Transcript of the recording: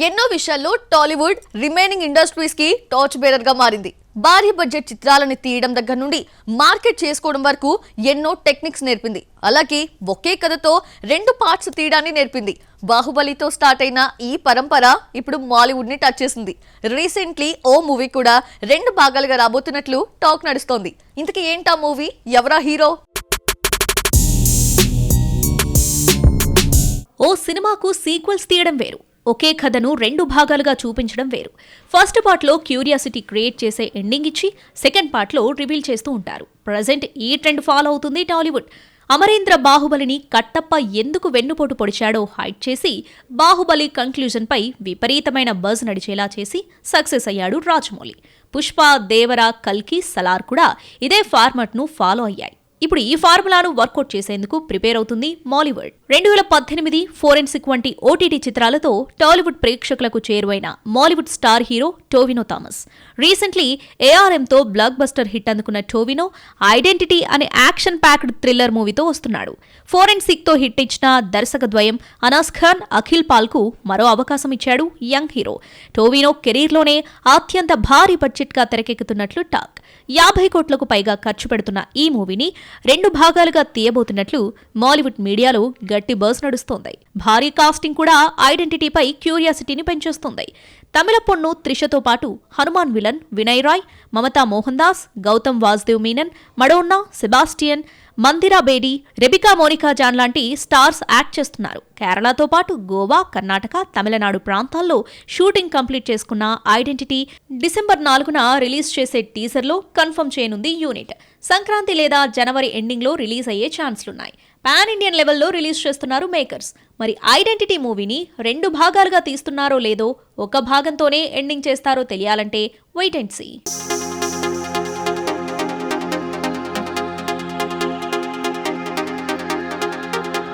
ఎన్నో విషయాల్లో Tollywood remaining industries కి టార్చ్ బేరర్ గా మారింది. భారీ బడ్జెట్ చిత్రాలను తీయడం దగ్గర నుండి మార్కెట్ చేసుకోవడం వరకు ఎన్నో టెక్నిక్స్ నేర్పింది. అలాగే ఒకే కథతో 2 పార్ట్స్ తీయడాన్ని నేర్పింది. బాహుబలితో స్టార్ట్ అయిన ఈ పరంపర ఇప్పుడు మాలీవుడ్ ని టచ్ చేసింది. రీసెంట్లీ ఓ మూవీ కూడా 2 భాగాలుగా రాబోతున్నట్లు టాక్ నడుస్తోంది. ఇంతకీ ఏంటా మూవీ, ఎవరా హీరో? ఓ సినిమాకు సీక్వెల్స్ తీయడం వేరు, ఒకే కథను 2 భాగాలుగా చూపించడం వేరు. ఫస్ట్ పార్ట్లో క్యూరియాసిటీ క్రియేట్ చేసే ఎండింగ్ ఇచ్చి సెకండ్ పార్ట్లో రివీల్ చేస్తూ ఉంటారు. ప్రజెంట్ ఈ ట్రెండ్ ఫాలో అవుతుంది టాలీవుడ్. అమరేంద్ర బాహుబలిని కట్టప్ప ఎందుకు వెన్నుపోటు పొడిచాడో హైడ్ చేసి బాహుబలి కంక్లూజన్పై విపరీతమైన బజ్ నడిచేలా చేసి సక్సెస్ అయ్యాడు రాజమౌళి. పుష్ప, దేవర, కల్కి, సలార్ కూడా ఇదే ఫార్మాట్ను ఫాలో అయ్యాయి. ఇప్పుడు ఈ ఫార్ములాను వర్కౌట్ చేసేందుకు ప్రిపేర్ అవుతుంది మాలీవుడ్. 2018 ఫోరెన్సిక్ వంటి ఓటీటీ చిత్రాలతో టాలీవుడ్ ప్రేక్షకులకు చేరువైన Mollywood star hero Tovino Thomas. Recently ఏఆర్ఎంతో బ్లాక్ బస్టర్ హిట్ అందుకున్న టోవినో ఐడెంటిటీ అనే యాక్షన్ ప్యాక్డ్ థ్రిల్లర్ మూవీతో వస్తున్నాడు. ఫోరెన్సిక్ తో హిట్ ఇచ్చిన దర్శక ద్వయం అనాస్ ఖాన్, అఖిల్ పాల్ కు మరో అవకాశం ఇచ్చాడు యంగ్ హీరో. టోవినో కెరీర్లోనే అత్యంత భారీ బడ్జెట్ గా తెరకెక్కుతున్నట్లు టాక్. 50 కోట్లకు పైగా ఖర్చు పెడుతున్న ఈ మూవీని 2 భాగాలుగా తీయబోతున్నట్లు మాలీవుడ్ మీడియాలో గట్టి బజ్ నడుస్తోంది. భారీ కాస్టింగ్ కూడా ఐడెంటిటీపై క్యూరియాసిటీని పెంచేస్తోంది. తమిళ పొన్ను త్రిషతో పాటు హనుమాన్ విలన్ వినయ్ రాయ్, మమతా మోహన్ దాస్, గౌతమ్ వాసుదేవ్ మీనన్, మడోన్నా, సెబాస్టియన్, మందిరా బేడి, రెబికా మోనికా జాన్ లాంటి స్టార్స్ యాక్ట్ చేస్తున్నారు. కేరళతో పాటు గోవా, కర్ణాటక, తమిళనాడు ప్రాంతాల్లో షూటింగ్ కంప్లీట్ చేసుకున్న ఐడెంటిటీ డిసెంబర్ 4న రిలీజ్ చేసే టీజర్లో కన్ఫర్మ్ చేయనుంది యూనిట్. సంక్రాంతి లేదా జనవరి ఎండింగ్లో రిలీజ్ అయ్యే ఛాన్స్లున్నాయి. పాన్ ఇండియన్ లెవెల్లో రిలీజ్ చేస్తున్నారు మేకర్స్. మరి ఐడెంటిటీ మూవీని 2 భాగాలుగా తీస్తున్నారో లేదో, ఒక భాగంతోనే ఎండింగ్ చేస్తారో తెలియాలంటే వెయిట్ అండ్ సీ.